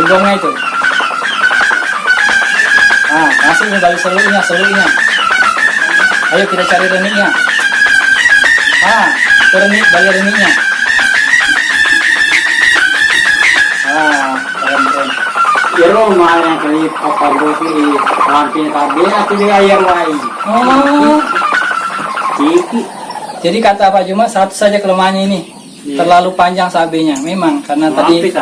gonggongnya itu. Nah, masuk nih balik seluruhnya. Ayo kita cari reniknya. Renik, balik reniknya. Keren. Jero marang kali apa berarti hampir kabeh atau di air lain. Oh. Jadi kata Pak Juma, satu saja kelemahannya ini. Terlalu panjang sabenya. Memang karena tadi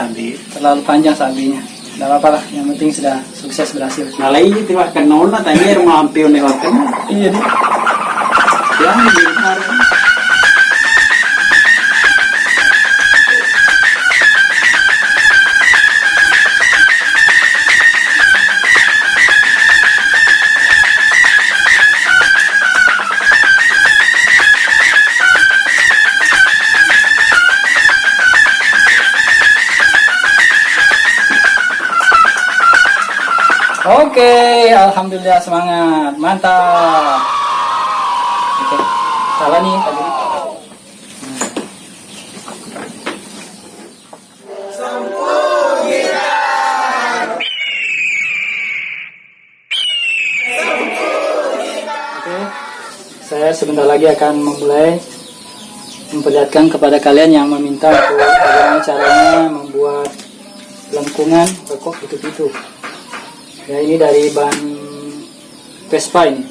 terlalu panjang sabenya. Tidak apa-apa lah, yang penting sudah sukses berhasil. Nah lagi tiba kenona tadi air mampir lewatkan. Iya nih. Yang benar. Oke, alhamdulillah, semangat, mantap. Oke, salah nih tadi. Oke, saya sebentar lagi akan memulai memperlihatkan kepada kalian yang meminta untuk bagaimana caranya membuat lengkungan rekok itu. Ya, ini dari bahan Vespa ini.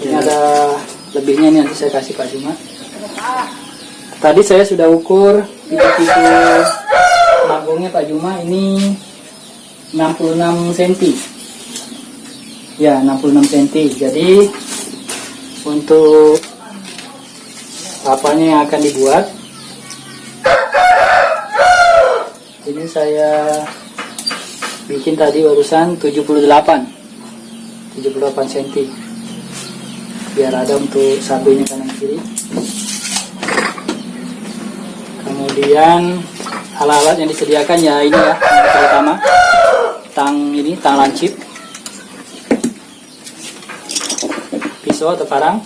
Ini ada lebihnya nih, nanti saya kasih Pak Juma. Tadi saya sudah ukur pitu-pitu manggungnya Pak Juma, ini 66 cm. Ya, 66 cm. Jadi untuk apanya yang akan dibuat, ini saya bikin tadi urusan 78 cm, biar ada untuk sabenya kanan kiri. Kemudian alat-alat yang disediakan ya ini ya, yang terutama tang lancip, pisau atau parang.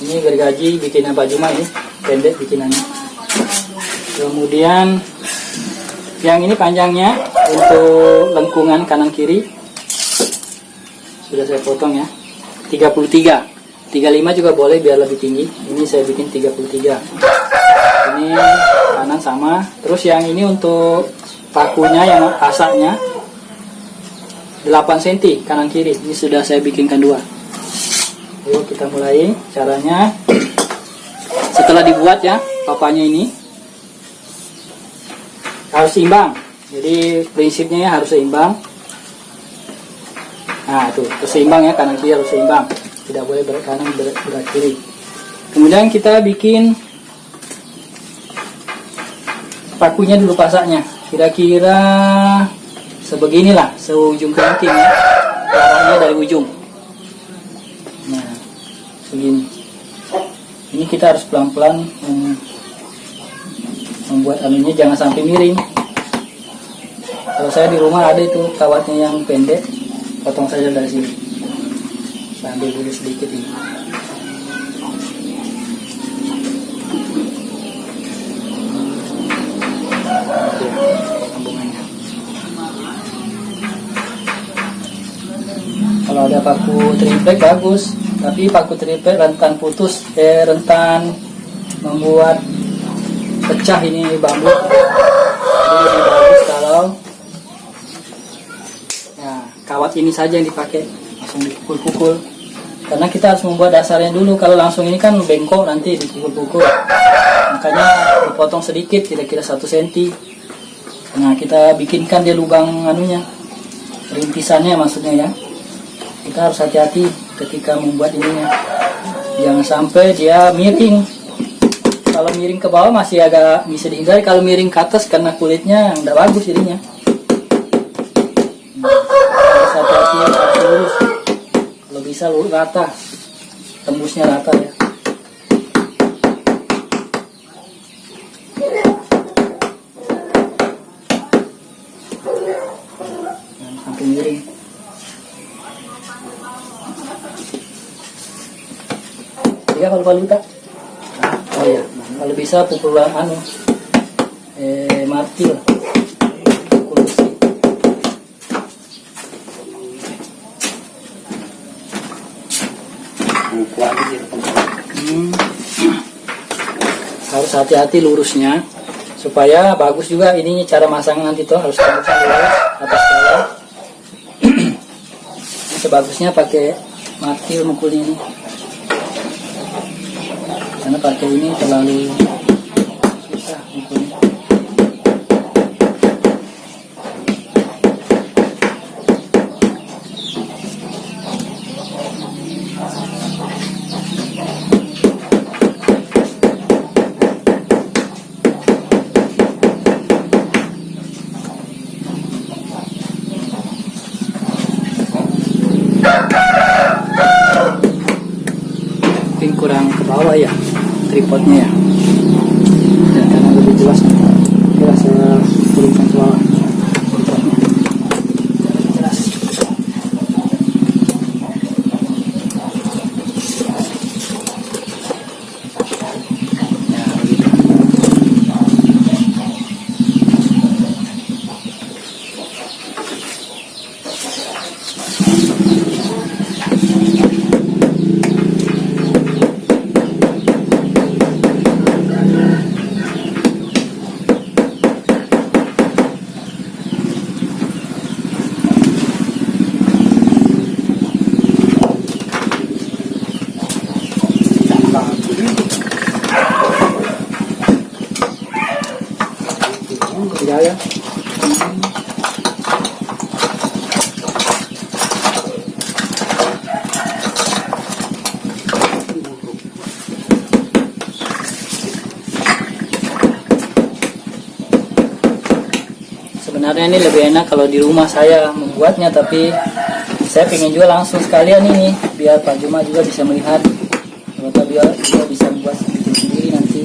Ini gergaji bikinan Pak Juma, ini pendek bikinannya. Kemudian yang ini panjangnya untuk lengkungan kanan kiri sudah saya potong ya, 33, 35 juga boleh biar lebih tinggi. Ini saya bikin 33. Ini kanan sama. Terus yang ini untuk pakunya yang pasaknya 8 cm kanan kiri. Ini sudah saya bikinkan 2. Yuk kita mulai caranya. Setelah dibuat ya papanya ini harus seimbang. Jadi prinsipnya ya harus seimbang. Nah tuh, harus seimbang ya, kanan kiri harus seimbang. Tidak boleh berat kanan berat kiri. Kemudian kita bikin pakunya dulu, pasaknya. Kira-kira sebeginilah, seujung kelingking ya. Arahnya dari ujung. Nah, segini. Ini kita harus pelan-pelan membuat anunya, jangan sampai miring. Kalau saya di rumah ada itu kawatnya yang pendek, potong saja dari sini. Saya ambil dulu sedikit ini. Sambungannya. Kalau ada paku triplek bagus, tapi paku triplek rentan putus, rentan membuat pecah ini bambu. Jadi lebih bagus kalau kawat ini saja yang dipakai, langsung dipukul-pukul. Karena kita harus membuat dasarnya dulu. Kalau langsung ini kan bengkok, nanti dipukul-pukul. Makanya dipotong sedikit, kira-kira 1 cm. Nah kita bikinkan dia lubang anunya, rintisannya maksudnya ya. Kita harus hati-hati ketika membuat ininya, jangan sampai dia miring. Kalau miring ke bawah masih agak bisa dihindari, kalau miring ke atas karena kulitnya nggak bagus jadinya. Harus hati-hati, harus lurus. Kalau bisa lurus rata, tembusnya rata ya. Jangan sampai miring. Tiga palu-palu tak? Oh iya, kalau bisa pukulan martil, pukul besi. harus hati-hati lurusnya supaya bagus juga. Ini cara masang nanti tuh harus lurus atas bawah. Sebagusnya pakai martil mukul ini, karena pakai ini terlalu susah mukulnya. Mungkin kurang ke bawah ya tripodnya ya, dan karena lebih jelas ya saya turunkan ke bawah tripodnya jelas. Ya begitu. Ya. Sebenarnya ini lebih enak kalau di rumah saya membuatnya, tapi saya pengen juga langsung sekalian ini biar Pak Juma juga bisa melihat, atau biar dia bisa membuat sendiri nanti.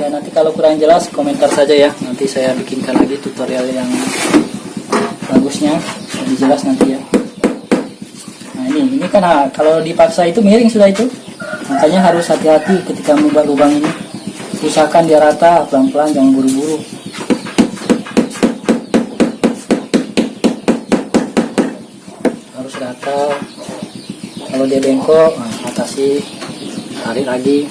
Ya nanti kalau kurang jelas komentar saja ya, nanti saya bikinkan lagi tutorial yang bagusnya lebih jelas nanti ya. Nah ini kan kalau dipaksa itu miring sudah itu, makanya harus hati-hati ketika membuat lubang ini. Usahakan dia rata, pelan-pelan, jangan buru-buru. Harus rata. Kalau dia bengkok, atasi, tarik lagi.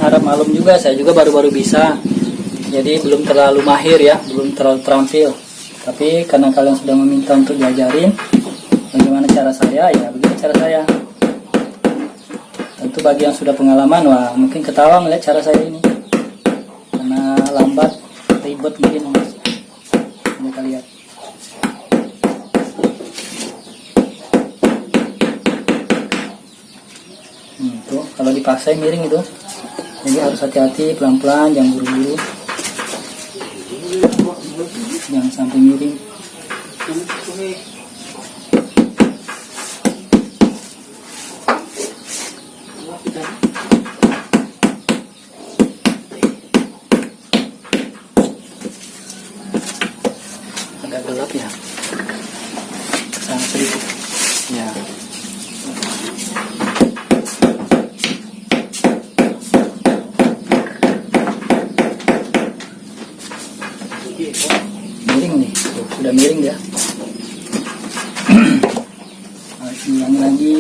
Harap maklum juga, saya juga baru-baru bisa, jadi belum terlalu mahir ya, belum terlalu terampil. Tapi karena kalian sudah meminta untuk diajarin bagaimana cara saya, ya begini cara saya. Tentu bagi yang sudah pengalaman, wah mungkin ketawa melihat cara saya ini, karena lambat, ribet mungkin. Mereka lihat. Tuh kalau dipaksa miring itu. Jadi harus hati-hati, pelan-pelan, jangan buru-buru, jangan sampai miring. Agak gelap ya, sangat sedikit ya. Miring nih, sudah miring dia. Harus ulangi lagi.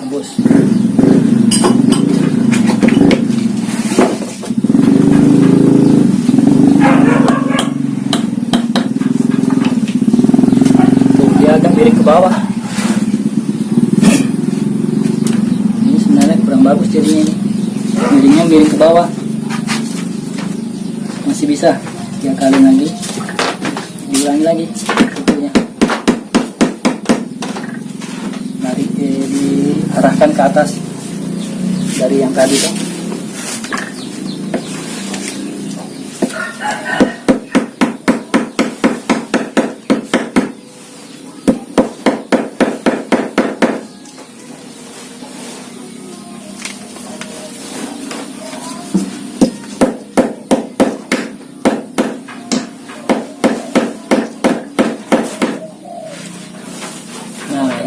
Tembus. Dia agak miring ke bawah. Ini sebenarnya kurang bagus jadinya ini. Miringnya miring ke bawah. Masih bisa 3 kali lagi. Diulangi lagi. Diarahkan ke atas dari yang tadi tuh.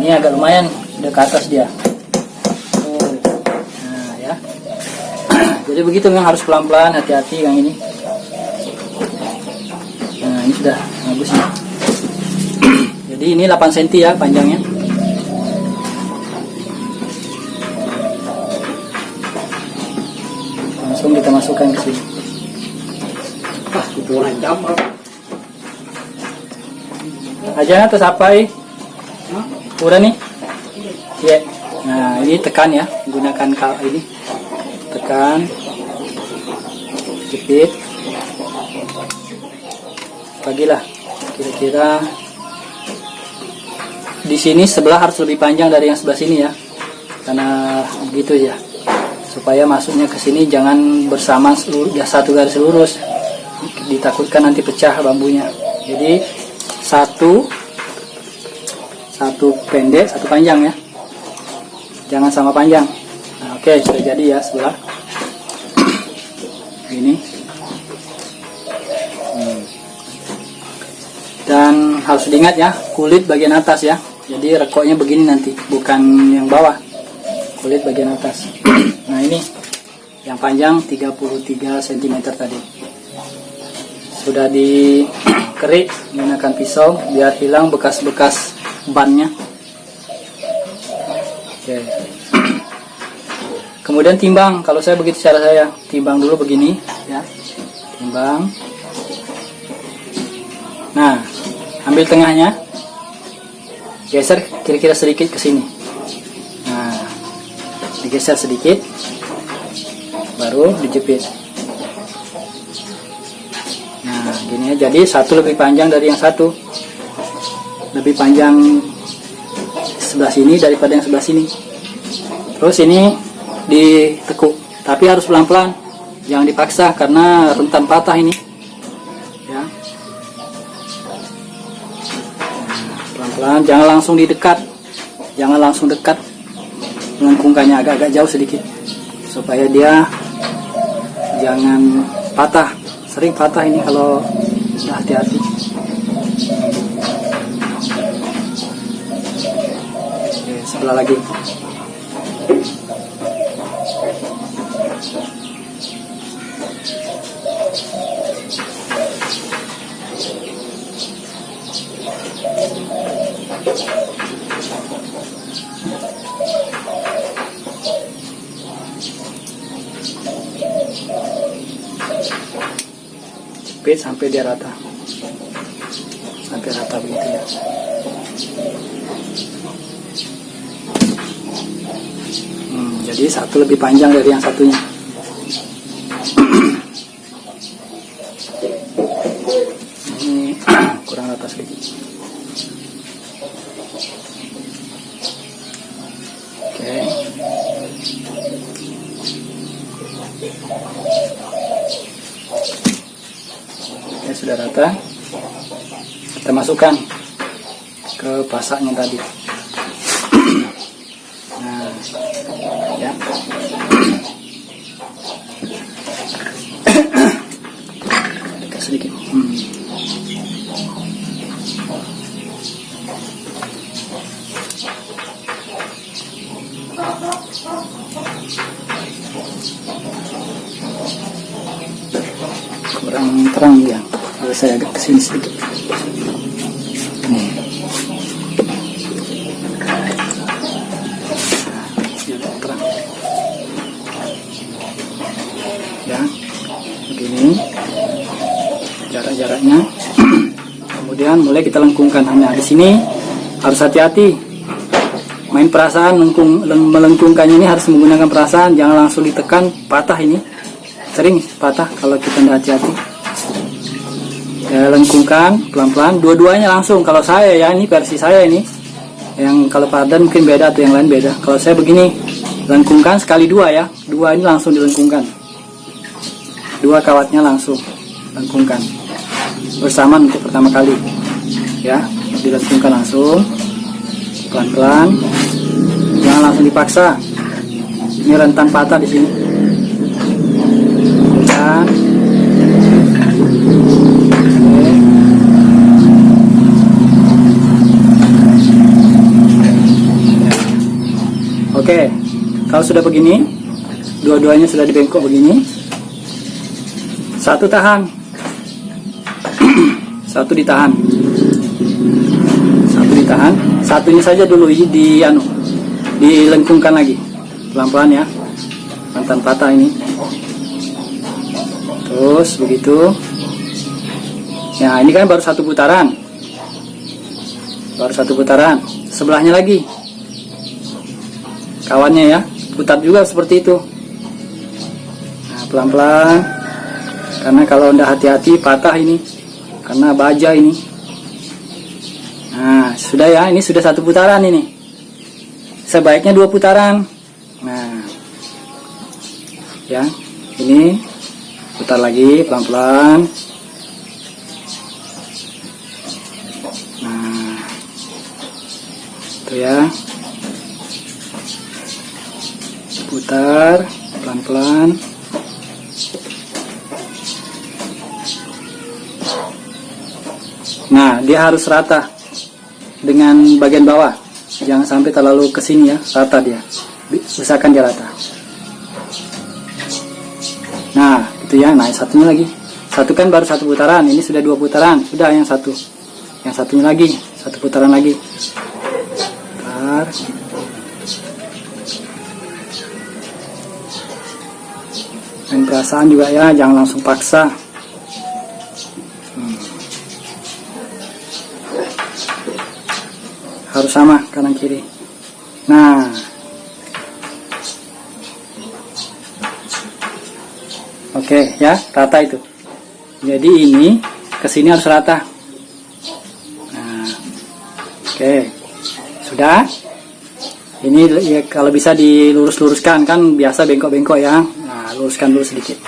ini agak lumayan udah ke atas dia. Oh. Nah ya. Jadi begitu memang harus pelan-pelan, hati-hati yang ini. Nah ini sudah bagus ya. Jadi ini 8 cm ya panjangnya. Langsung kita masukkan ke sini. Itu orang jam bro. Aja atas apa ini? Udah nih. Ya. Nah ini tekan ya, gunakan ini. Tekan, jepit. Bagilah. Kira-kira di sini sebelah harus lebih panjang dari yang sebelah sini ya, karena begitu ya, supaya masuknya ke sini jangan bersama ya satu garis lurus, ditakutkan nanti pecah bambunya. Jadi satu pendek, satu panjang ya, jangan sama panjang. Nah, oke, sudah jadi ya sebelah ini. Dan harus diingat ya, kulit bagian atas ya. Jadi rekoknya begini nanti, bukan yang bawah. Kulit bagian atas. Nah ini yang panjang 33 cm tadi. Sudah dikerik menggunakan pisau biar hilang bekas-bekas bannya. Oke. Kemudian timbang. Kalau saya begitu cara saya, timbang dulu begini ya. Timbang. Nah, ambil tengahnya, geser kira-kira sedikit ke sini. Nah, digeser sedikit, baru dijepit. Nah, gini ya. Jadi satu lebih panjang dari yang satu, lebih panjang sebelah sini daripada yang sebelah sini. Terus ini ditekuk, tapi harus pelan-pelan, jangan dipaksa karena rentan patah ini. Ya. Pelan-pelan, jangan langsung didekat, jangan langsung dekat, melengkungkannya agak-agak jauh sedikit, supaya dia jangan patah. Sering patah ini kalau tidak hati-hati. Oke, sebelah lagi. Jepit sampai dia rata, sampai rata begitu ya. Jadi satu lebih panjang dari yang satunya. Ini kurang rata sedikit. Oke. Oke, sudah rata. Kita masukkan ke pasaknya tadi. Nah, ya. Dekat sedikit. Kurang terang ya. Kalau saya agak kesini sedikit. Terang. Ya, begini jarak-jaraknya. Kemudian mulai kita lengkungkan. Hanya di sini harus hati-hati. Main perasaan, melengkungkannya ini harus menggunakan perasaan, jangan langsung ditekan, patah ini. Sering patah kalau kita tidak hati-hati. Ya, lengkungkan pelan-pelan, dua-duanya langsung. Kalau saya ya, ini versi saya ini. Yang kalau Pardan mungkin beda atau yang lain beda. Kalau saya begini, lengkungkan sekali dua ya. Dua ini langsung dilengkungkan. Dua kawatnya langsung lengkungkan. Bersamaan untuk pertama kali. Ya, dilengkungkan langsung. Pelan-pelan. Jangan langsung dipaksa. Ini rentan patah di sini. Dan Oke, kalau sudah begini, dua-duanya sudah dibengkok begini, satu tahan, satu ditahan, satunya saja dulu dilengkungkan lagi, pelan-pelan ya, mantan patah ini. Terus begitu. Nah, ini kan baru satu putaran, sebelahnya lagi, kawannya ya, putar juga seperti itu. Nah, pelan-pelan, karena kalau udah hati-hati patah ini, karena baja ini. Nah, sudah ya, ini sudah satu putaran ini, sebaiknya 2 putaran. Nah, ya, ini putar lagi pelan-pelan. Nah, itu ya, putar pelan-pelan. Nah, dia harus rata dengan bagian bawah, jangan sampai terlalu ke sini ya, rata dia, usahakan dia rata. Nah, itu ya. Nah, satunya lagi, satu kan baru satu putaran, ini sudah 2 putaran, sudah yang satunya lagi, 1 putaran lagi. Bentar. Main perasaan juga ya, jangan langsung paksa. Harus sama kanan kiri. Nah, oke ya, rata itu. Jadi ini kesini harus rata. Nah, oke, sudah. Ini ya, kalau bisa dilurus-luruskan, kan biasa bengkok-bengkok ya. Nah, luruskan dulu sedikit,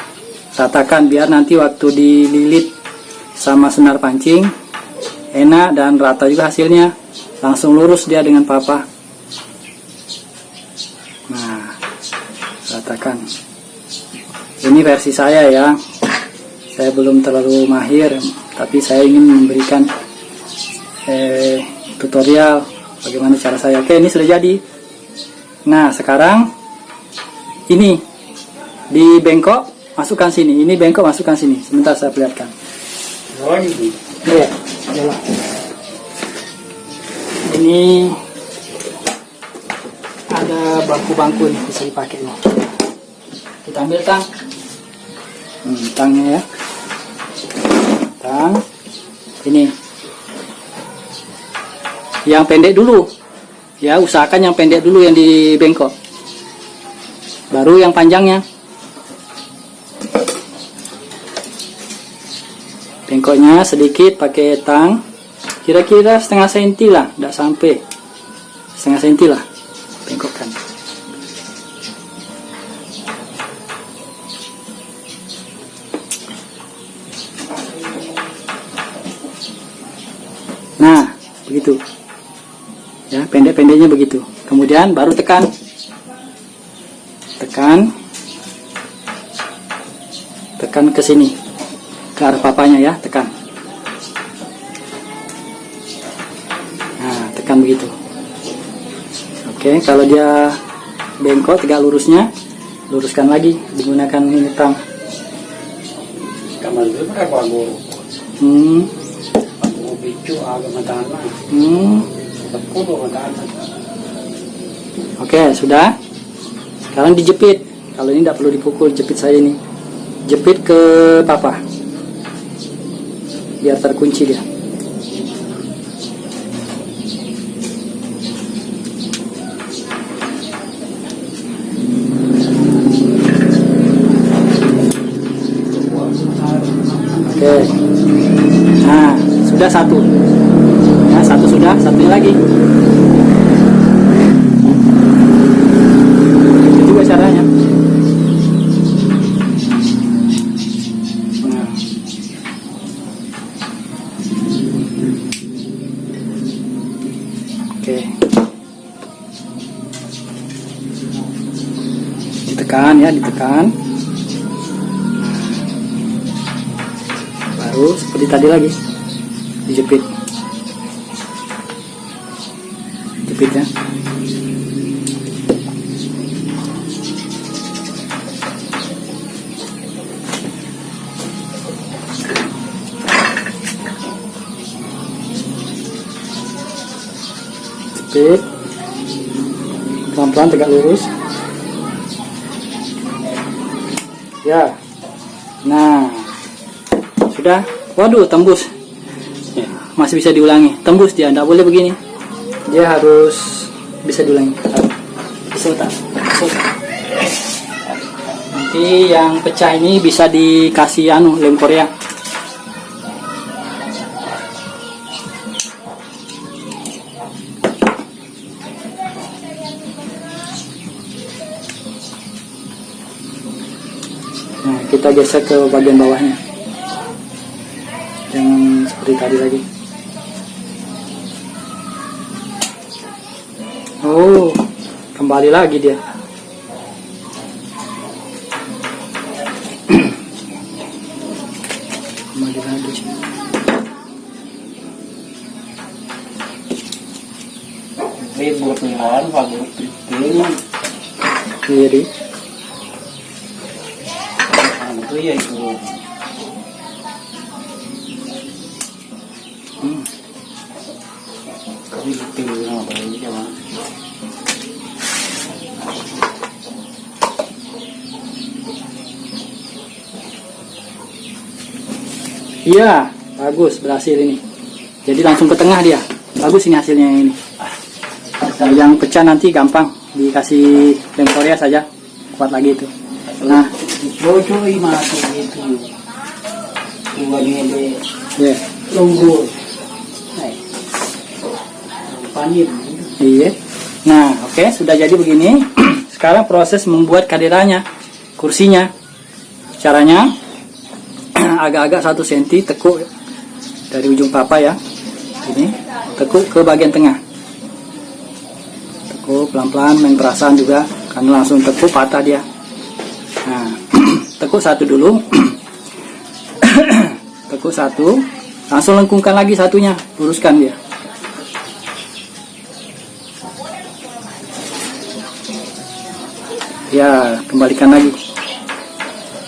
ratakan biar nanti waktu dililit sama senar pancing enak dan rata juga hasilnya. Langsung lurus dia dengan papa. Nah, ratakan. Ini versi saya ya, saya belum terlalu mahir, tapi saya ingin memberikan tutorial bagaimana cara saya. Oke, ini sudah jadi. Nah, sekarang ini di bengkok masukkan sini, ini bengkok masukkan sini. Sebentar saya perlihatkan. Iya, jalan. Ini ada bangku-bangku nih, bisa dipakai nih. Kita ambil tang, tangnya ya, tang. Ini yang pendek dulu ya, usahakan yang pendek dulu yang dibengkok, baru yang panjangnya. Bengkoknya sedikit pakai tang, kira-kira setengah senti lah, tidak sampai setengah senti lah, bengkokkan. Nah, begitu ya, pendek-pendeknya begitu. Kemudian baru tekan ke sini, ke arah papanya ya, tekan. Nah, tekan begitu. Oke, kalau dia bengkok tegak lurusnya, luruskan lagi menggunakan ini tang. Kamar itu berapa guru? Aku bicu agak matana. Betul matana. Oke, sudah. Sekarang dijepit. Kalau ini tidak perlu dipukul, jepit saya ini. Jepit ke papa, biar terkunci dia. Oke, nah sudah satu, ya satu sudah, satunya lagi. Itu juga caranya. Nah. Oke, ditekan ya, ditekan. Baru seperti tadi lagi, dijepit, jepitnya. Jepit. Pelan-pelan tegak lurus. Ya. Nah. Sudah. Waduh, tembus. Ya, masih bisa diulangi. Tembus dia, tidak boleh begini. Dia harus bisa diulangi. Bisa tak? Nanti yang pecah ini bisa dikasih lem Korea. Nah, kita geser ke bagian bawahnya. Jangan seperti tadi lagi. Oh, kembali lagi dia. Kembali lagi. Ribut nih kan, bagus ini. Kiri. Itu ya itu. Tapi itu apa ini coba. Iya, bagus, berhasil ini. Jadi langsung ke tengah dia. Bagus ini hasilnya yang ini. Nah, yang pecah nanti gampang dikasih lem Korea saja. Kuat lagi itu. Nah, Bocor masuk itu. Buat ini ya. longgo. Panir. Iya. Nah, oke, sudah jadi begini. Sekarang proses membuat kaderanya, kursinya. Caranya agak-agak 1 cm tekuk dari ujung papa ya. Ini tekuk ke bagian tengah. Tekuk pelan-pelan, main perasaan juga. Karena langsung tekuk patah dia. Nah, tekuk 1 dulu. Tekuk 1, langsung lengkungkan lagi satunya, luruskan dia. Ya, kembalikan lagi.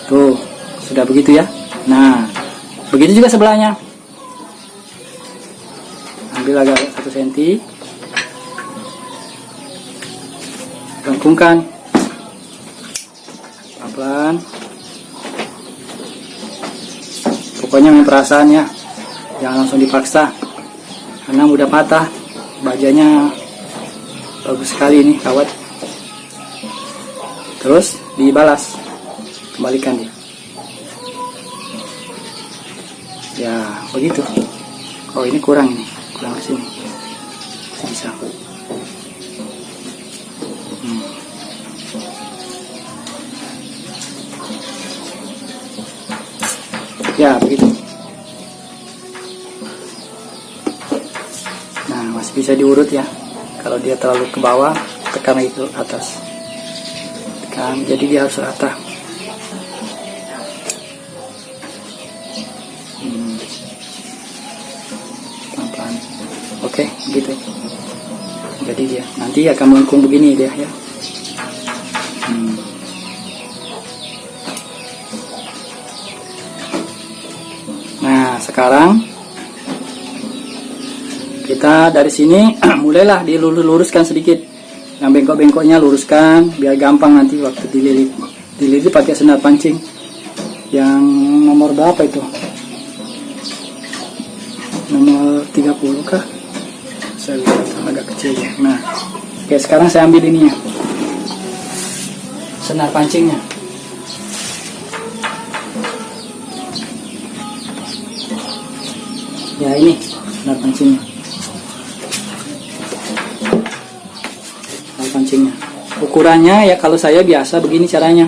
Tuh, sudah begitu ya. Nah, begitu juga sebelahnya. Ambil agak 1 cm. Lengkungkan. Pelan-pelan. Pokoknya main perasaan ya. Jangan langsung dipaksa. Karena mudah patah. Bajanya bagus sekali ini, kawat. Terus dibalas, kembalikan dia. Ya begitu. Oh ini kurang ke sini. Bisa. Ya begitu. Nah masih bisa diurut ya. Kalau dia terlalu ke bawah, tekan lagi ke atas. Jadi dia harus rata. Pelan-pelan. Oke, gitu. Jadi dia nanti akan melengkung begini dia ya. Nah, sekarang kita dari sini mulailah diluruskan sedikit. Yang bengkok-bengkoknya luruskan biar gampang nanti waktu dililit. Dililit pakai senar pancing. Yang nomor berapa itu? Nomor 30 kah? Saya lihat agak kecil ya. Nah, oke sekarang saya ambil ininya. Senar pancingnya. Ya ini senar pancingnya. Pancingnya. Ukurannya ya kalau saya biasa begini caranya.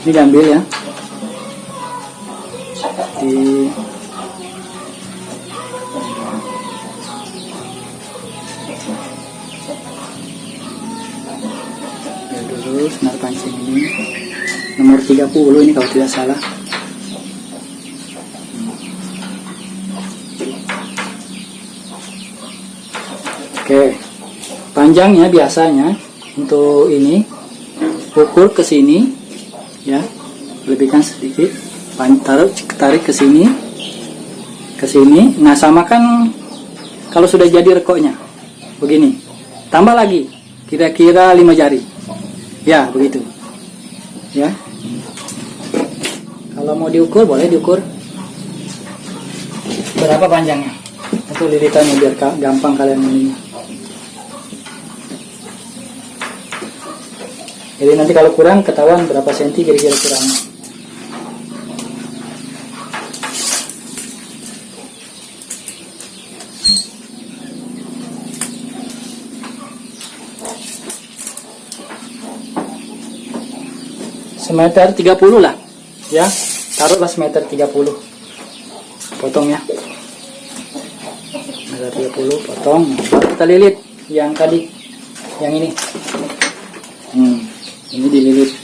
Ini diambil ya. Dulu senar pancing ini nomor 30 ini kalau tidak salah. Oke. Panjangnya biasanya untuk ini ukur ke sini ya, lebihkan sedikit, tarik ke sini. Nah, samakan kalau sudah jadi rekoknya. begini. Tambah lagi kira-kira 5 jari. Ya, begitu. Ya. Kalau mau diukur boleh diukur berapa panjangnya. Itu lilitannya biar gampang kalian ininya. Jadi nanti kalau kurang ketahuan berapa senti kira-kira kurangnya. Semeter 30 lah, ya, taruhlah semeter 30, potong ya, semeter 30 potong, baru kita lilit yang tadi, yang ini, ini dililit.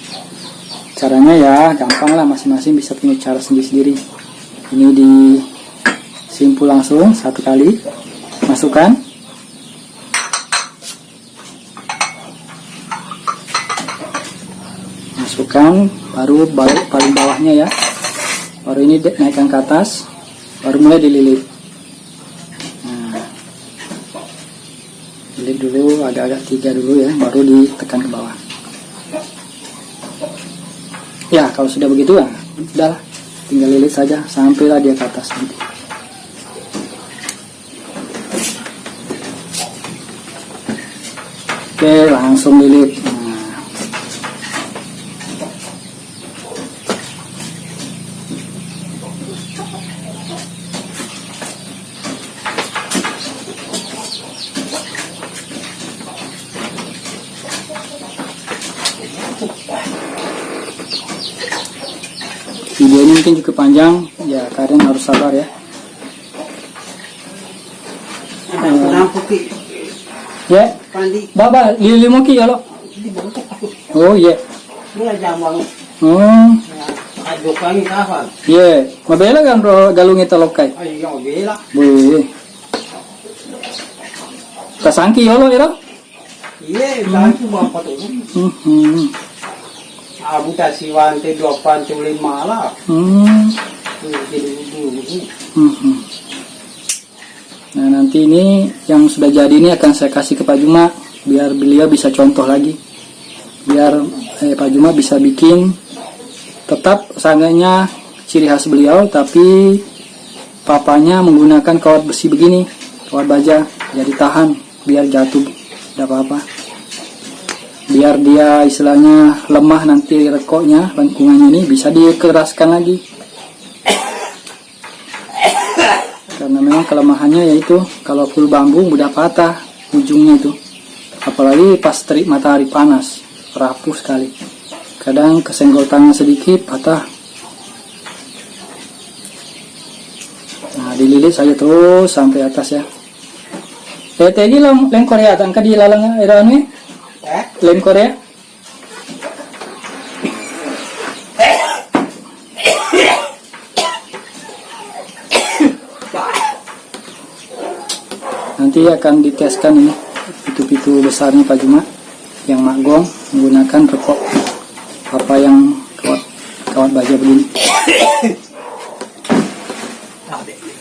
Caranya ya gampang lah, masing-masing bisa punya cara sendiri-sendiri. Ini disimpul langsung 1 kali, masukkan. Masukkan, baru paling bawahnya ya, baru ini naikkan ke atas, baru mulai dililit. Nah, lilit dulu agak-agak 3 dulu ya, baru ditekan ke bawah. Ya kalau sudah begitu ya udahlah, tinggal lilit saja sampailah dia ke atas nanti. Oke, langsung lilit. Video ini mungkin cukup panjang, ya kalian harus sabar ya. Ya, baba lili mo ki yalo. Oh iya. Oh. Iya, mabela kan bro galung ita lokay. Boleh. Kasangki yalo ira? Iya, kasangki bapak tuh. Abu tasiwante 25 lah. Nah nanti ini yang sudah jadi ini akan saya kasih ke Pak Juma biar beliau bisa contoh lagi, biar Pak Juma bisa bikin tetap sangganya ciri khas beliau, tapi papanya menggunakan kawat besi begini, kawat baja, jadi tahan biar jatuh tidak apa-apa. Biar dia istilahnya lemah nanti rekoknya, lengkungannya ini bisa dikeraskan lagi. Karena memang kelemahannya yaitu kalau full bambu mudah patah ujungnya itu. Apalagi pas terik matahari panas, rapuh sekali. Kadang kesenggol tangan sedikit patah. Nah, dililit saja terus sampai atas ya. Tadi leng Korea tangka di lalang irane. Lem Korea. Nanti akan diteskan ini pitu-pitu besarnya Pak Juma yang magong menggunakan rekok apa yang kawat baja begini.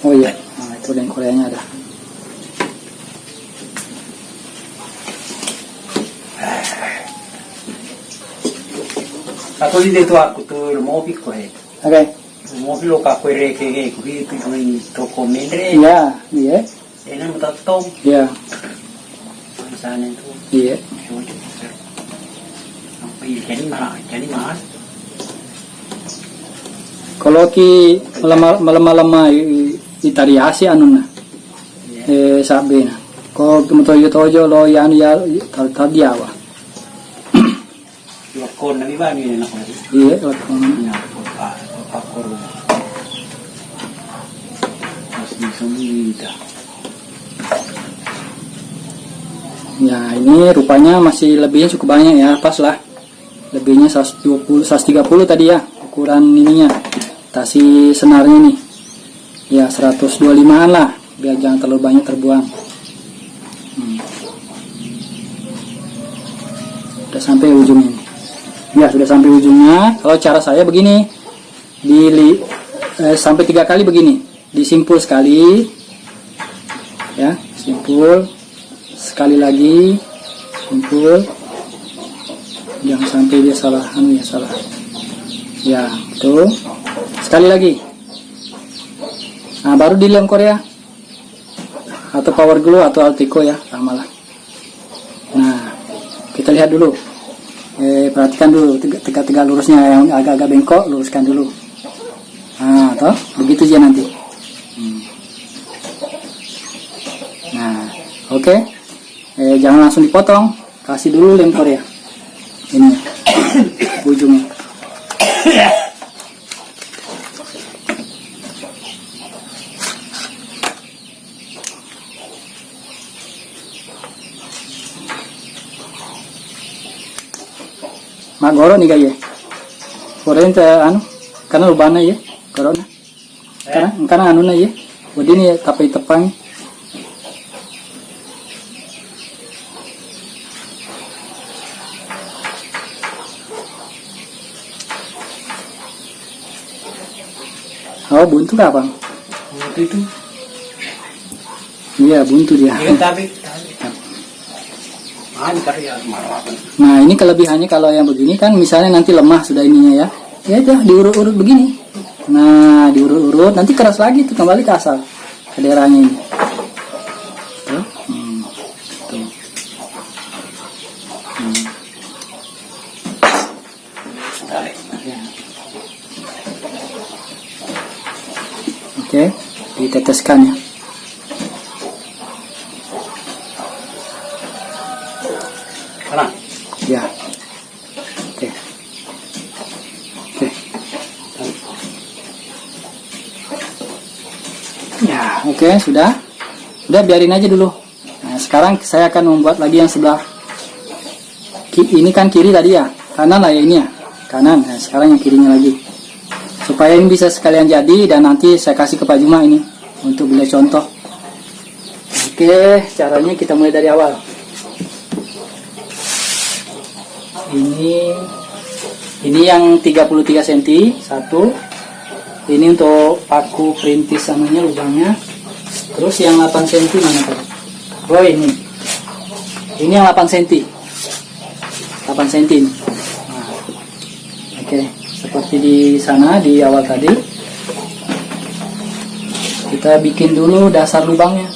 Oh iya, nah, itu lem Koreanya ada. Satu di itu aku tuh mobil kok ya. Oke. Mobil lo kakak reke kuhi kuhi toko mendre. Iya, iya. Ini mutat tom. Iya. Misalnya itu. Iya. Sampai jadi mas. Kalau ki malam-malam itariasi anu na. Sabi na. Ko toyo lo yan ya tadiawa. Lakon na iba ni na ko. Iya, lakon. Na pakor. Masih sumida. Ya, ini rupanya masih lebihnya cukup banyak ya, pas lah. Lebihnya 120, 130 tadi ya, ukuran ininya. Tasi senarnya nih. Ya, 125-an lah, biar jangan terlalu banyak terbuang. Udah sampai ujungnya nih. Ya, sudah sampai ujungnya. Kalau cara saya begini, sampai 3 kali begini, disimpul sekali, ya, simpul sekali lagi kumpul, jangan sampai dia salah, salah. Ya, tuh. Sekali lagi. Nah, baru di lem Korea. Atau power glue atau Altico ya, sama lah. Nah, kita lihat dulu. Perhatikan dulu tegak-tegak lurusnya, yang agak-agak bengkok luruskan dulu. Nah, toh, begitu aja nanti. Nah, oke. Jangan langsung dipotong, kasih dulu lem Korea. Ini ujungnya. Mak goro nih gaya. Korea itu karena lubana ya, corona. Karena anu na ya. Bodi ni tapai tepang. Oh, buntu kah, Bang? Buntu itu. Iya, buntu dia. Iya, tapi karya marawan. Nah, ini kelebihannya kalau yang begini kan, misalnya nanti lemah sudah ininya ya. Ya udah diurut-urut begini. Nah, diurut-urut, nanti keras lagi tuh, kembali ke asal. Ke daerahnya ini. Tuh. Tuh. Ya. Oke, diteteskan ya. Sekarang. Ya. Oke. Oke. Ya, oke, sudah. Udah biarin aja dulu. Nah, sekarang saya akan membuat lagi yang sebelah. Ini kan kiri tadi ya. Kanan lah ya ini ya. Kanan. Nah, sekarang yang kirinya lagi. Supaya ini bisa sekalian jadi dan nanti saya kasih ke Pak Juma ini untuk beli contoh. Oke, caranya kita mulai dari awal. Ini yang 33 cm satu. Ini untuk paku perintis sananya lubangnya. Terus yang 8 cm mana tadi? Oh ini yang 8 cm. 8 cm. Nah, oke, seperti di sana di awal tadi. Kita bikin dulu dasar lubangnya.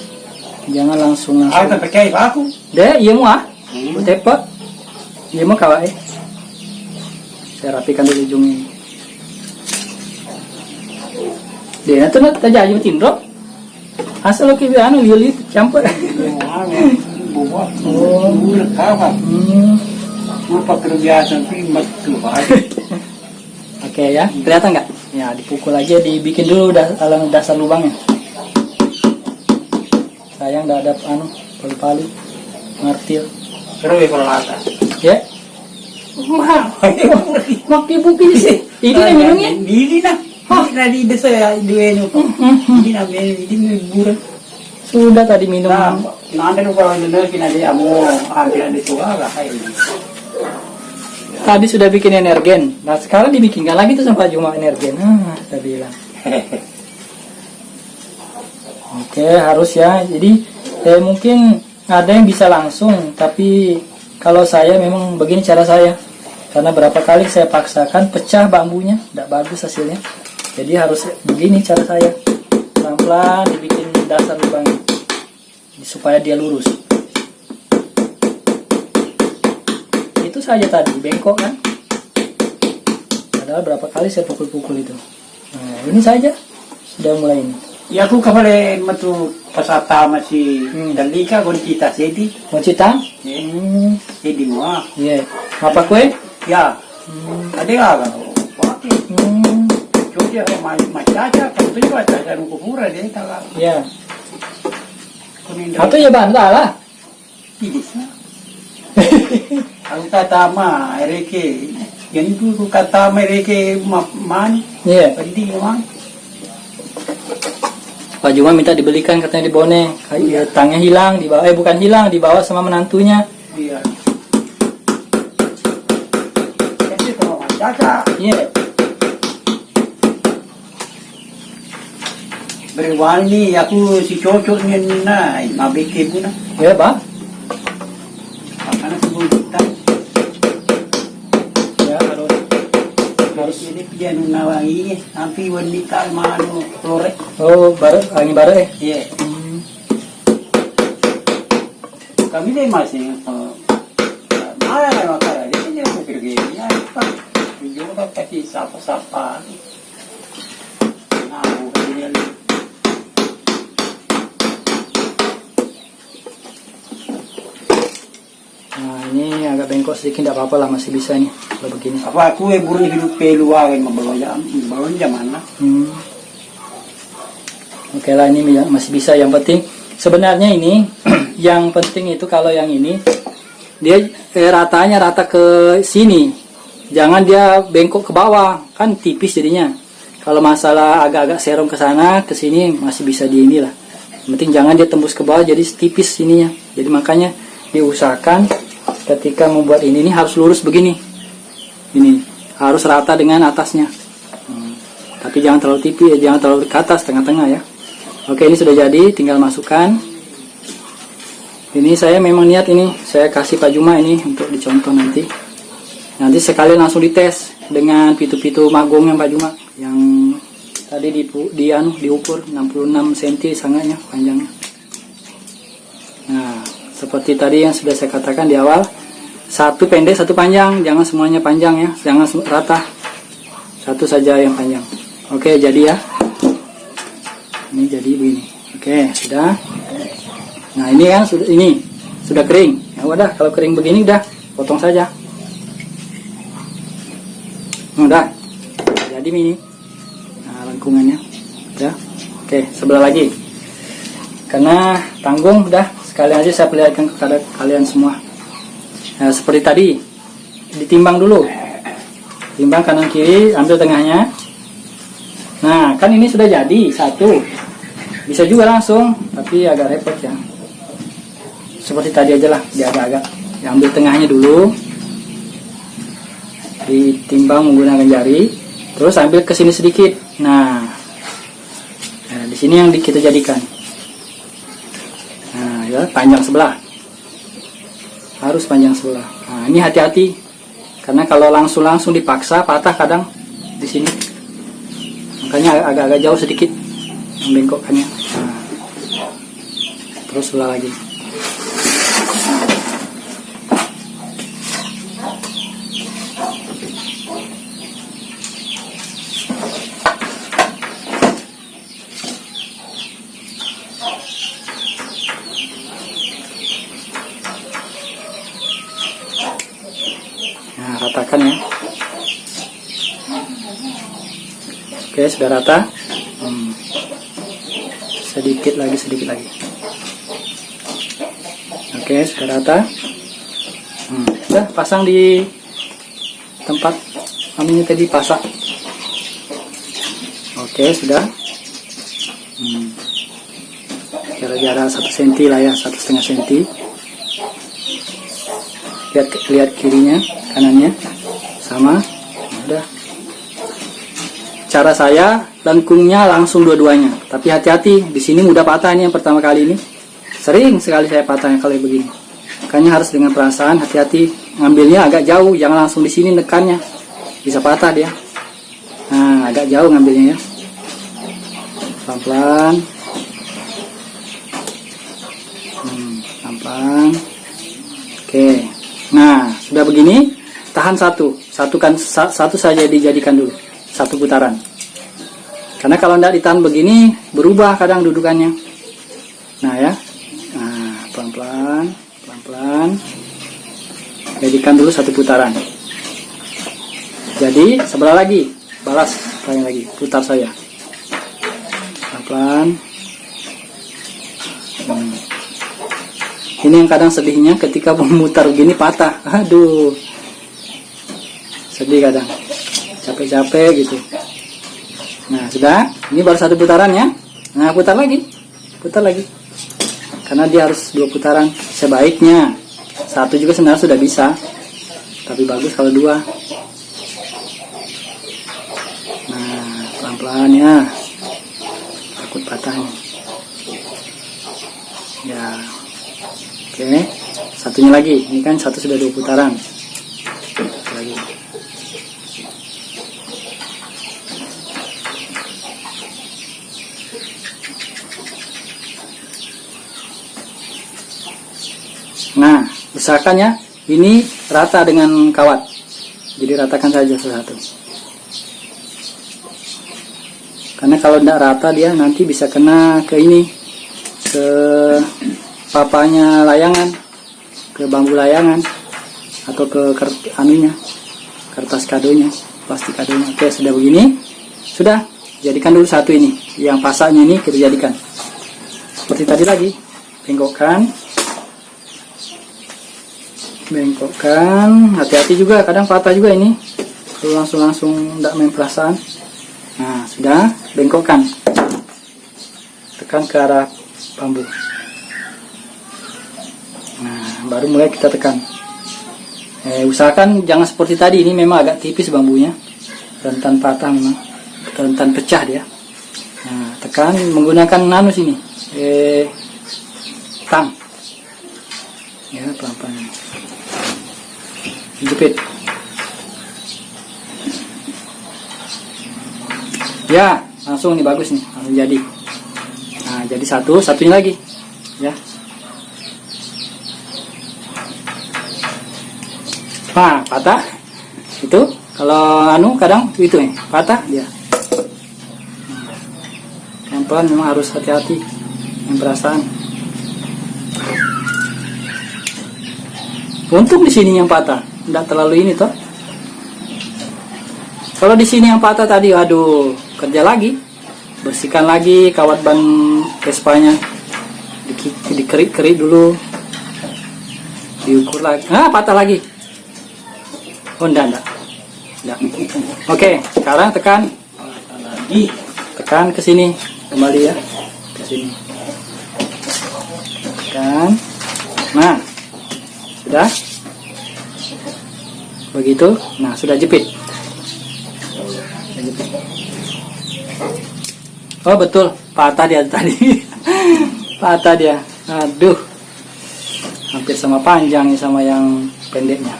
Jangan langsung. Aku pakai paku. Deh, iya mu tepet. Iya mau kawai. Saya rapikan dulu ujungnya. Dia nanti tak jadi tindrop. Asal lo kira anu liuli campur. Buat. Kawan. Apa kebiasaan primat tuh. Oke ya, kelihatan nggak? Ya, dipukul aja, dibikin dulu dasar lubangnya. Sayang nggak ada palu-palu, martil. Terus peralatan. Ya. Wah, Makin bukti sih. Ini yang minumnya? Ini nah. Ini desa ya dua ini. Ini nah ini buran. Sudah tadi minum. Nanti kalau benar kita dia mau ambil di tua lah kayak ini. Tadi sudah bikin energen. Nah sekarang dibikinkan lagi tuh sama Juma energen. Saya bilang. Oke, harus ya. Jadi mungkin ada yang bisa langsung, tapi kalau saya memang begini cara saya. Karena berapa kali saya paksakan pecah bambunya, tidak bagus hasilnya. Jadi harus begini cara saya. Pelan-pelan dibikin dasar lubangnya supaya dia lurus. Itu saja tadi, bengkok kan. Padahal berapa kali saya pukul-pukul itu. Nah, ini saja sudah mulai ini. Ya aku kembali metu pasata masih dalika kita jadi. Moncita? Jadi mua. Iya. Apa kue? Ya. Ada apa? Coba macam kalau tu juga ada kubura dia kalau. Ya. Atau ya bantah lah. Ini. Aku kata ma, ereke. Yang itu kata mereka man. Iya. Penting man. Pak Juma minta dibelikan katanya di Bone. Kayak tangnya hilang, dibawa bukan hilang, dibawa sama menantunya. Iya. Kasih tahu Caca. Iya. Berwani aku si cocok ni na, mabiki pun na. Ya, Pak. kita. Ya harus Ini pian nawangi, tapi wanita mano lore. oh baru angin baru ya. Iya. Kami deh masih mana makanya dia punya pekerjaan apa? Juga kasih sapa-sapa. Nah, bukan. Nah ini agak bengkok sedikit, tidak apa-apa lah, masih bisa nih kalau begini. Apa aku burung hidup peluang membawa jam mana? Oke lah, ini masih bisa. Yang penting sebenarnya ini yang penting itu kalau yang ini dia ratanya rata ke sini, jangan dia bengkok ke bawah, kan tipis jadinya. Kalau masalah agak-agak serong ke sana ke sini masih bisa di inilah. Yang penting jangan dia tembus ke bawah jadi tipis ininya. Jadi makanya diusahakan ketika membuat ini harus lurus begini. Ini harus rata dengan atasnya. Tapi jangan terlalu tipis, jangan terlalu ke atas, tengah-tengah ya. Oke, ini sudah jadi, tinggal masukkan. Ini saya memang niat ini, saya kasih Pak Juma ini untuk dicontoh nanti. Nanti sekalian langsung dites dengan pitu-pitu magongnya Pak Juma yang tadi diukur 66 cm sangatnya panjangnya. Nah, seperti tadi yang sudah saya katakan di awal, satu pendek satu panjang, jangan semuanya panjang ya, jangan rata, satu saja yang panjang. Oke, jadi ya, ini jadi begini. Oke, sudah. Nah ini kan sudah kering. Ya udah, kalau kering begini udah potong saja. Udah jadi ini. Nah lengkungannya udah. Oke, sebelah lagi. Karena tanggung udah, sekali aja saya perlihatkan kepada kalian semua. Nah, seperti tadi ditimbang dulu, timbang kanan kiri, ambil tengahnya. Nah kan ini sudah jadi satu, bisa juga langsung, tapi agak repot ya. Seperti tadi aja lah, dia agak-agak diambil tengahnya dulu, ditimbang menggunakan jari, terus ambil ke sini sedikit. Nah di sini yang kita jadikan. Nah ya, panjang sebelah, harus panjang sebelah. Nah ini hati-hati, karena kalau langsung dipaksa patah kadang di sini. Makanya agak-agak jauh sedikit membengkokkannya. Nah, terus sebelah lagi. Nah, ratakan ya. Oke, sudah rata. Sedikit lagi. Oke, sudah rata. Sudah pasang di tempat kami tadi pasang. Oke, sudah. Jarak 1 cm lah ya, 1,5 cm. Lihat kirinya, kanannya sama. Udah. Cara saya lengkungnya langsung dua-duanya, tapi hati-hati di sini mudah patah. Ini yang pertama kali ini, sering sekali saya patahnya kalau begini. Makanya harus dengan perasaan, hati-hati ngambilnya agak jauh, jangan langsung di sini nekannya, bisa patah dia. Nah agak jauh ngambilnya ya, pelan-pelan, pelan-pelan. Oke, nah sudah begini, tahan satu saja dijadikan dulu. Satu putaran, karena kalau tidak ditahan begini berubah kadang dudukannya. Nah ya, nah pelan-pelan jadikan dulu satu putaran. Jadi sebelah lagi, balas sekali lagi, putar saya pelan-pelan. Ini yang kadang sedihnya ketika memutar begini patah, aduh sedih kadang, capek-capek gitu. Nah sudah, ini baru satu putaran ya. Nah putar lagi, karena dia harus 2 putaran. Sebaiknya satu juga sebenarnya sudah bisa, tapi bagus kalau 2. Nah pelan-pelan ya, takut patah nih ya. Oke, Satunya lagi, ini kan satu sudah 2 putaran. Lagi. Nah, usahakan ya, ini rata dengan kawat. Jadi ratakan saja satu-satu. Karena kalau tidak rata dia nanti bisa kena ke ini, ke papanya layangan, ke bambu layangan, atau ke kertas kadonya, plastik kadonya. Oke, sudah begini, sudah. Jadikan dulu satu ini, yang pasaknya ini kita jadikan. Seperti tadi lagi, bengkokkan, hati-hati juga, kadang patah juga ini. Langsung tidak main perasaan. Nah, sudah, bengkokkan, tekan ke arah bambu. Nah, baru mulai kita tekan. Usahakan jangan seperti tadi, ini memang agak tipis bambunya, rentan patah memang, rentan pecah dia. Nah, tekan menggunakan nano sini, tang, ya pelan-pelan. Jepit. Ya, langsung nih, bagus nih, langsung jadi. Nah, jadi satunya lagi, ya. Nah, patah. Itu kalau kadang itu nih, patah dia. Pelan-pelan memang harus hati-hati yang perasaan. Untung di sini yang patah, tidak terlalu ini toh. Kalau di sini yang patah tadi, aduh, kerja lagi, bersihkan lagi kawat ban Vespanya, dikerik-kerik dulu, diukur lagi. Nah, patah lagi. Oh, enggak. Oke, sekarang tekan ke sini, kembali ya, ke sini. Tekan. Nah, sudah. Begitu. Nah, sudah jepit. Oh, betul, patah dia tadi. Patah dia. Aduh. Hampir sama panjangnya sama yang pendeknya.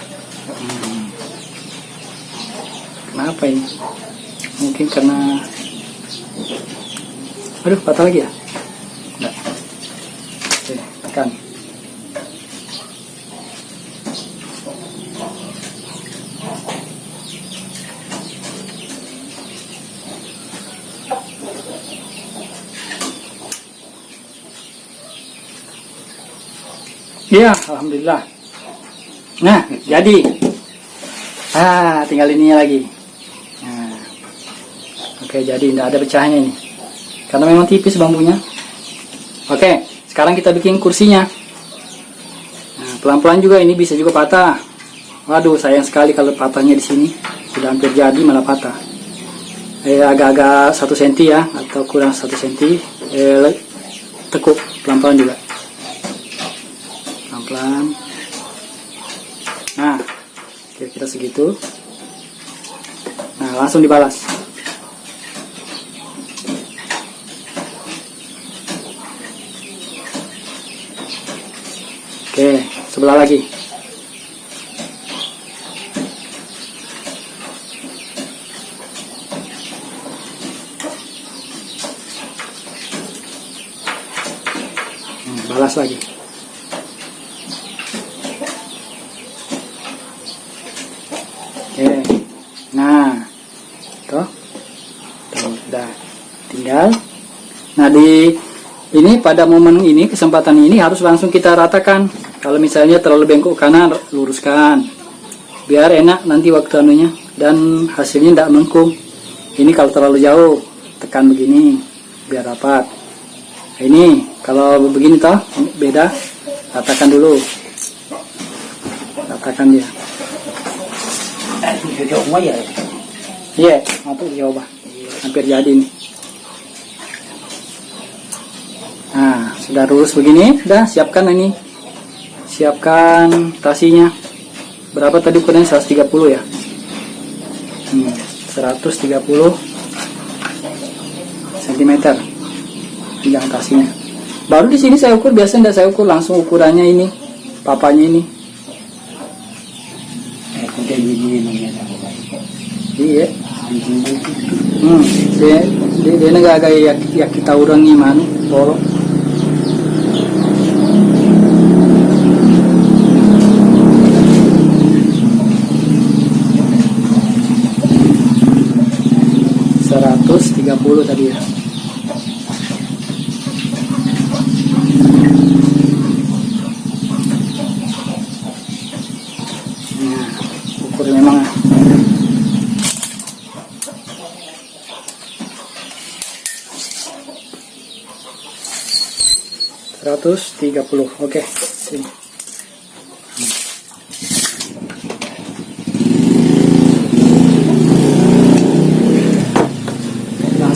Kenapa ini? Mungkin karena patah lagi ya? Enggak. Oke, tekan. Iya, alhamdulillah. Nah, jadi. Tinggal ininya lagi. Nah. Oke, jadi tidak ada pecahnya ini. Karena memang tipis bambunya. Oke, sekarang kita bikin kursinya. Nah, pelan-pelan juga, ini bisa juga patah. Waduh, sayang sekali kalau patahnya di sini. Sudah hampir jadi malah patah. Agak-agak 1 cm ya, atau kurang 1 cm. Tekuk pelan-pelan juga. Pelan. Nah, kira-kira segitu. Nah, langsung dibalas. Oke, sebelah lagi. Balas lagi. Oke, nah, tuh, udah tinggal. Nah, ini pada momen ini, kesempatan ini harus langsung kita ratakan. Kalau misalnya terlalu bengkok kanan, luruskan, biar enak nanti waktu anunya dan hasilnya tidak melengkung. Ini kalau terlalu jauh, tekan begini, biar rapat. Nah, ini kalau begini toh, beda, ratakan dulu, ratakan dia. Iya, itu coba. Hampir jadi nih. Nah, sudah lurus begini, udah siapkan ini. Siapkan tasinya. Berapa tadi ukurannya? 130 ya. 130 cm panjang tasinya. Baru di sini saya ukur, biasa tidak saya ukur langsung ukurannya ini papanya ini. Kuda gini namanya. Iya. Dia nggak ya kita orang iman, tolong. Puluh tadi ya. Nah, ukur memang. $130. Oke, sini.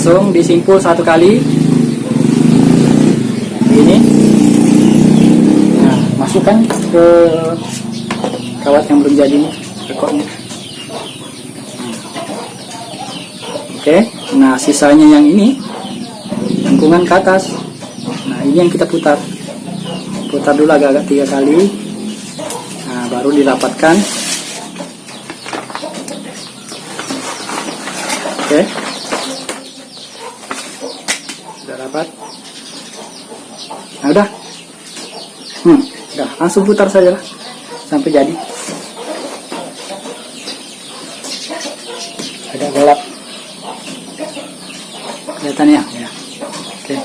Langsung disimpul satu kali ini. Nah, masukkan ke kawat yang belum jadi nih, rekornya. Oke, nah sisanya yang ini lengkungan ke atas. Nah, ini yang kita putar dulu agak-agak 3 kali. Nah, baru dirapatkan. Oke, rapat. Nah, udah langsung putar saja lah sampai jadi. Agak gelap kelihatannya ya. Oke.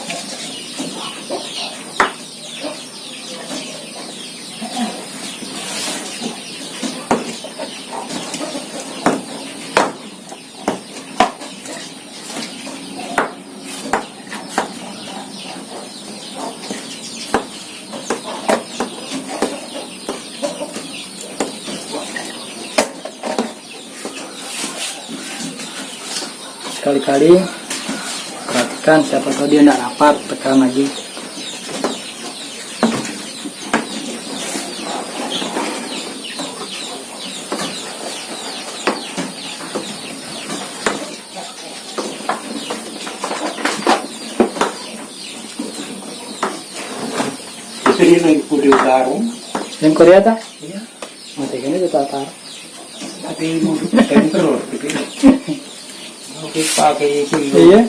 Sekali-kali perhatikan, siapa tahu dia tidak rapat, tekan lagi. Ini lagi puri utara. Yang Korea tak? Iya. Mati kan itu tatar. Tapi mau terus, oke pakai itu. Iya.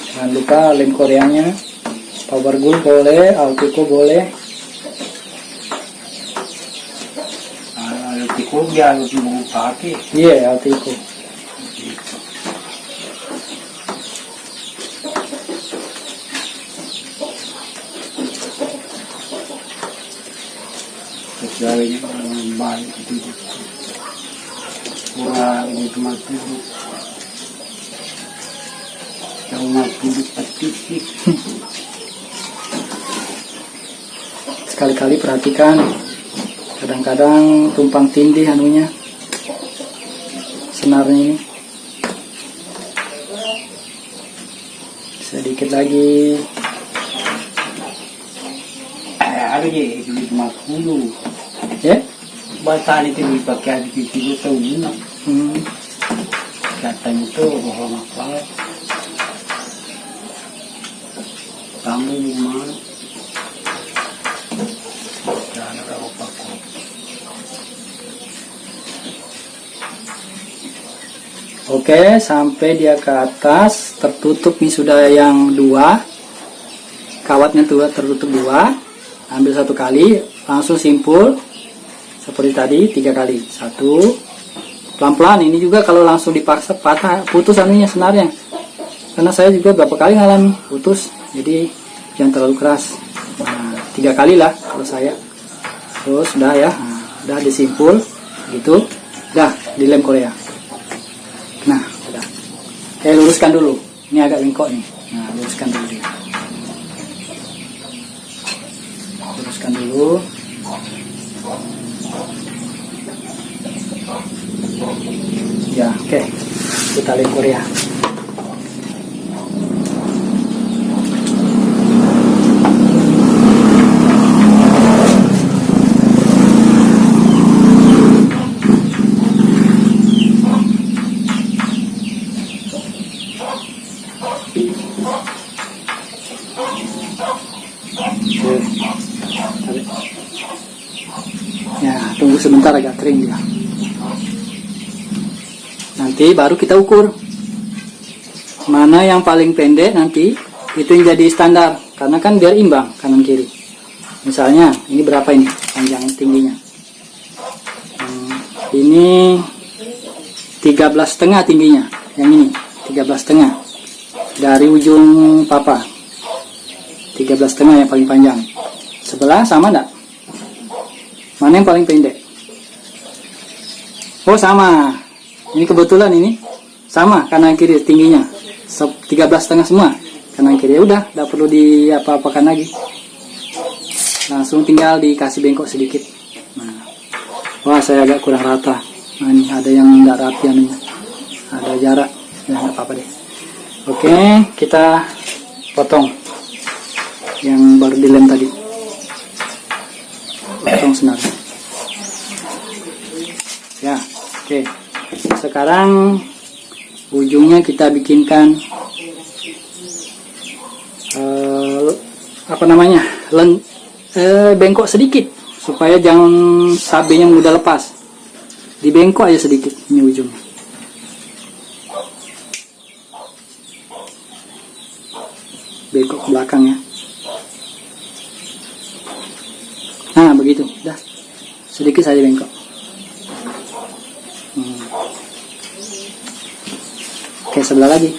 Jangan lupa lem Koreanya, Power Glue boleh, Altico boleh. Altico dia harus mau pakai. Iya, Altico. Kecuali orang baik itu. Kurang itu mati. Yang mati pasti. Sekali-kali perhatikan, kadang-kadang tumpang tindih anunya, senarnya ini. Sedikit lagi. Ada je itu 50. Ya? Bahasa itu dipakai di situ tahun. Katanya itu bohong apa? Kamu mana? Jangan apa kok. Oke, sampai dia ke atas, tertutup nih sudah yang 2. Kawatnya tuh tertutup 2. Ambil 1 kali, langsung simpul seperti tadi 3 kali. 1, pelan-pelan. Ini juga kalau langsung dipaksa putus anunya senarnya. Karena saya juga beberapa kali ngalami putus, jadi jangan terlalu keras. Nah, 3 kali lah kalau saya. Terus udah ya, udah disimpul gitu, udah dilem Korea. Nah, udah. Luruskan dulu. Ini agak bengkok nih. Nah, luruskan dulu dia. Luruskan dulu. Ya, oke. Kita lem Korea. Oke. Tarik. Ya, tunggu sebentar agak kering dia. Nanti baru kita ukur mana yang paling pendek, nanti itu yang jadi standar, karena kan biar imbang kanan kiri. Misalnya ini berapa ini panjang tingginya, ini 13,5 tingginya, yang ini 13,5 dari ujung papa, 13,5 yang paling panjang. Sebelah sama enggak? Mana yang paling pendek? Oh sama, ini kebetulan ini sama kanan kiri tingginya 13,5 semua kanan kiri. Ya udah, tidak perlu di apa-apakan lagi, langsung tinggal dikasih bengkok sedikit. Nah, wah saya agak kurang rata. Nah ini ada yang tidak rapi anunya, ada jarak, ya nggak apa-apa deh. Oke, kita potong yang baru dilem tadi, potong senarnya. Ya, oke. Sekarang ujungnya kita bikinkan bengkok sedikit supaya jangan sabenya mudah lepas. Dibengkok aja sedikit ini ujungnya. Bengkok ke belakang ya. Nah begitu, dah sedikit saja bengkok. Oke, sebelah lagi.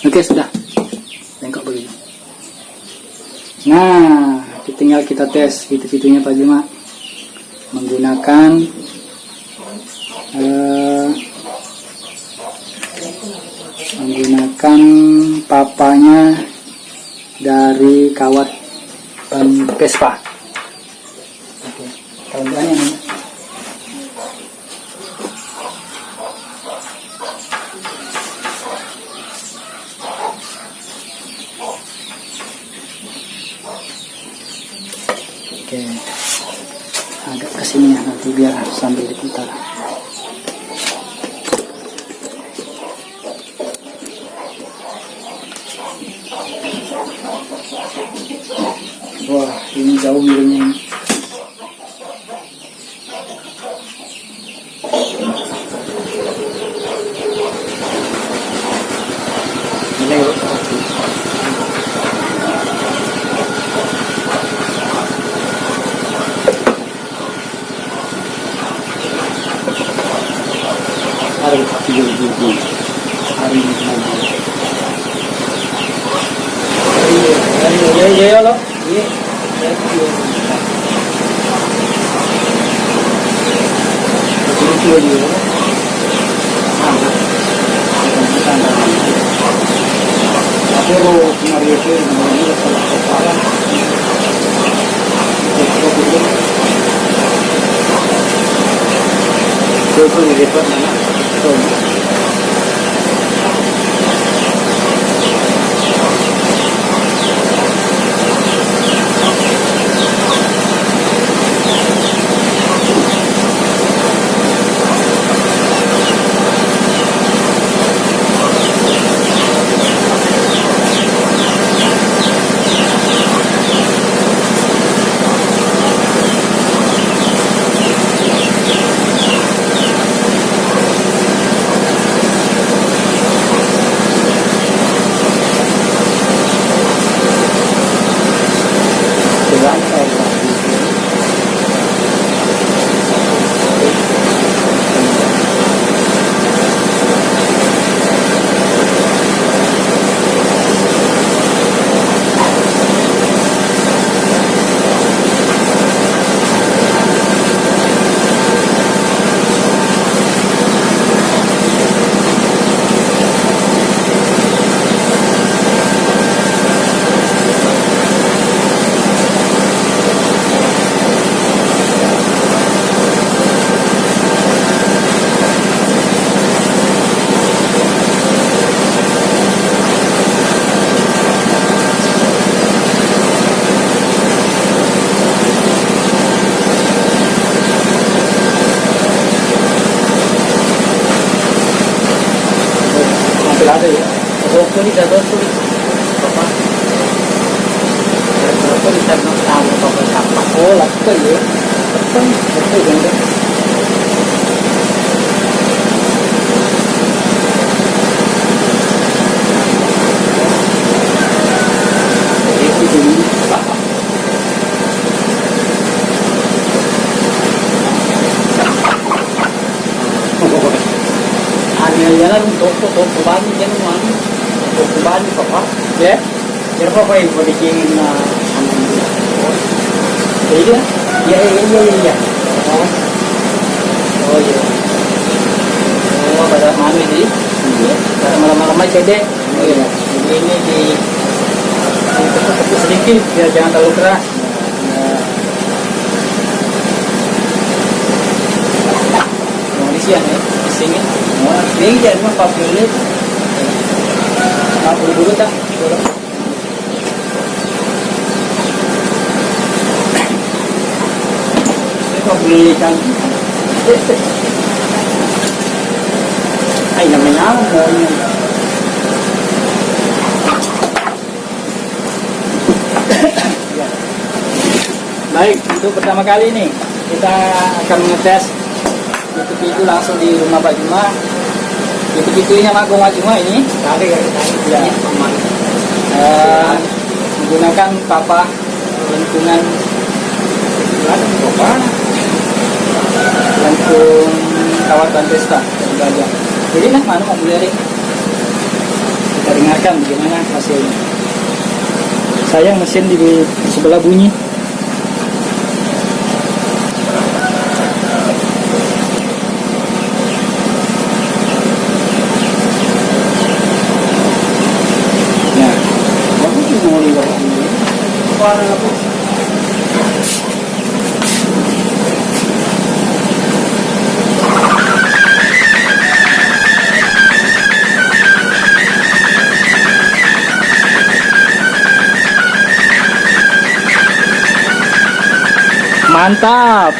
Oke, sudah bengkok begini. Nah, tinggal kita tes fitur-fiturnya Pak Juma menggunakan papanya dari kawat ban Vespa. Oke, kawan-kawannya nih. Oke, agak kesini ya nanti biar sambil diputar. Wah, ini jauh miringnya. Iya loh. Iya. ada ya. Kalau tulis ada tulis apa? Kalau tulis ada tahu apa? Oh, lakukan ya. Lakukan, betul kan? Jalan toko baru jangan mana toko baru apa Ya, jadi apa yang boleh bikin jadi ya oh, oh iya. Oh, pada mana ini? Pada malam-malam aja deh. oh ya ini di Tepuk-tepuk sedikit biar jangan terlalu keras. Mau isian ya, isingin. ini jadi apa boleh Nah, buru-buru tak? apa boleh kan ay namanya mau Baik, untuk pertama kali nih kita akan mengetes itu langsung di rumah Pak Juma. Itu-itunya Mak Juma ini tadi ya aman menggunakan papan lengkungan apa lengkung kawat bantesta dan gajah. Jadi nah mana mau beli kita dengarkan bagaimana hasilnya. Sayang mesin di sebelah bunyi. Nah, kamu mau lihat warna apa mantap.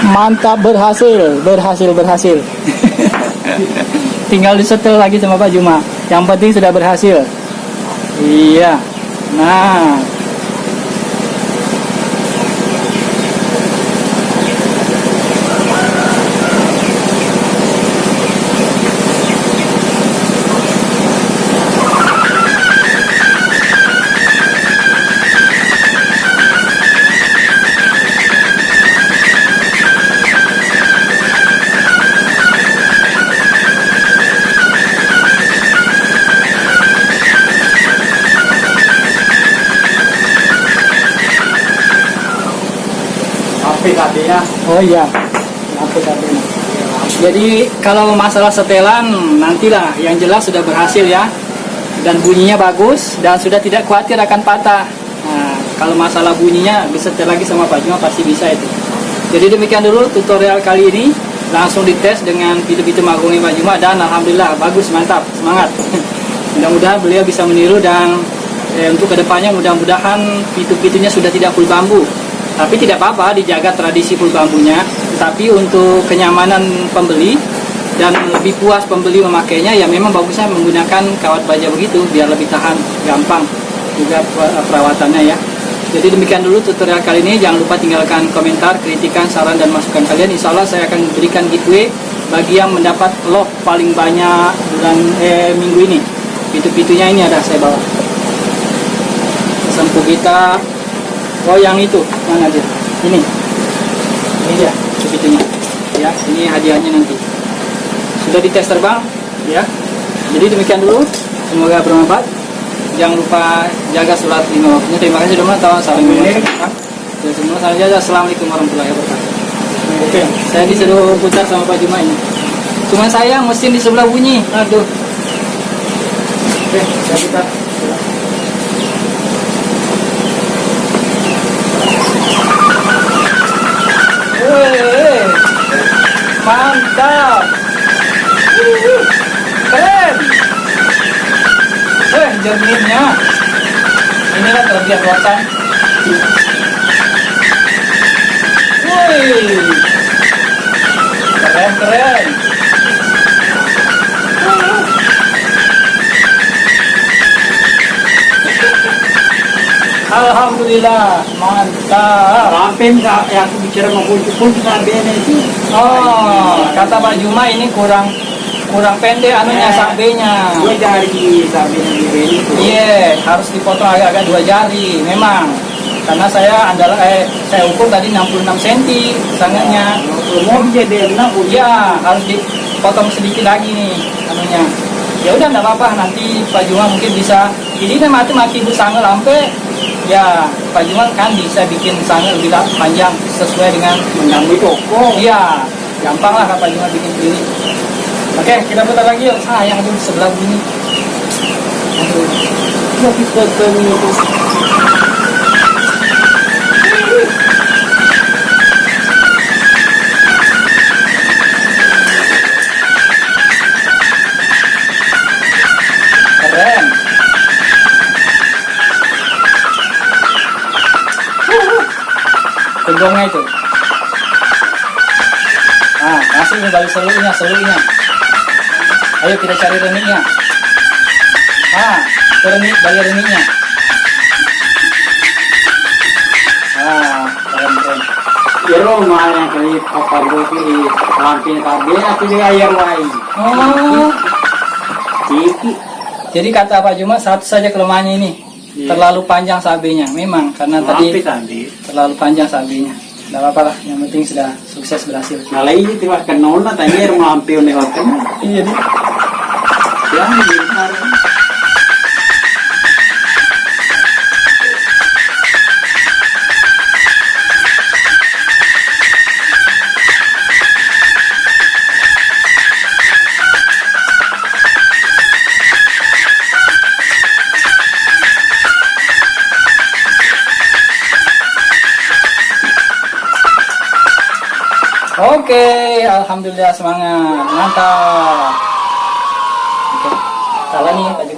Mantap, berhasil. Tinggal disetel lagi sama Pak Juma. Yang penting sudah berhasil. Iya. Nah, apa tadi ya oh iya. Apa tadi? Jadi kalau masalah setelan nantilah, yang jelas sudah berhasil ya. Dan bunyinya bagus dan sudah tidak khawatir akan patah. Nah, kalau masalah bunyinya bisa setel lagi sama Pak Juma pasti bisa itu. Jadi demikian dulu tutorial kali ini. Langsung dites dengan pintu-pintu magungnya Pak Juma dan alhamdulillah bagus, mantap, semangat. Mudah-mudahan beliau bisa meniru dan untuk kedepannya mudah-mudahan pintu-pintunya sudah tidak full bambu. Tapi tidak apa-apa, dijaga tradisi full bambunya. Tapi untuk kenyamanan pembeli dan lebih puas pembeli memakainya, ya memang bagusnya menggunakan kawat baja begitu biar lebih tahan, gampang juga perawatannya ya. Jadi demikian dulu tutorial kali ini. Jangan lupa tinggalkan komentar, kritikan, saran dan masukan kalian. Insya Allah saya akan berikan giveaway bagi yang mendapat lot paling banyak minggu ini. Pintu-pintunya ini ada saya bawa. Sempu kita. Oh yang itu mana dia? Ini dia pintunya. Ya, ini hadiahnya nanti. Sudah dites terbang, ya. Jadi demikian dulu. Semoga bermanfaat. Jangan lupa jaga sholat 5 waktunya. Terima kasih sudah menonton. Salam mengenal. Dan semua salam jaga. Assalamualaikum warahmatullahi wabarakatuh. Oke, saya disuruh putar sama Pak Juma ini. Cuma sayang mesin di sebelah bunyi. Aduh. Oke, saya putar. Mantap. Keren. Jernihnya. Inilah kelebihan wacan. Wih. Keren, keren. Alhamdulillah, mantap. Rampin yang aku bicara sama kunci sabenya itu. Oh, kata Pak Juma ini kurang pendek anunya sabenya. 2 jari sabenya di beli itu. Iya, harus dipotong agak-agak 2 jari, memang. Karena saya saya ukur tadi 66 cm sangatnya. Mau jadi enak, Iya, harus dipotong sedikit lagi nih anunya. Ya udah enggak apa-apa, nanti Pak Juma mungkin bisa ini mati sangat sampai ya Pak Juma kan bisa bikin sangat lebih panjang sesuai dengan menyambut toko. iya, gampang lah Pak Juma bikin sendiri. Oke, kita putar lagi yuk. Sayang tuh sebelah begini. Aduh. Tapi fotonya itu. Keren. Tunggongnya itu. Nah, masih ini balik seluruhnya. Ayo kita cari reniknya. Balik reniknya. Keren. Ya lo yang kali apa berarti rampin kabel atau di air wai. Oh, Ciki. jadi kata Pak Juma satu saja kelemahannya ini. Iya. Terlalu panjang sabenya. Memang karena tadi terlalu panjang sabenya. Tidak apa-apa lah, yang penting sudah sukses berhasil. Nah lagi tiba kenona tanya yang mampir nih hotel. Iya deh. Ya, benar. Oke, alhamdulillah semangat, mantap. Oke, salah nih Pak Juma.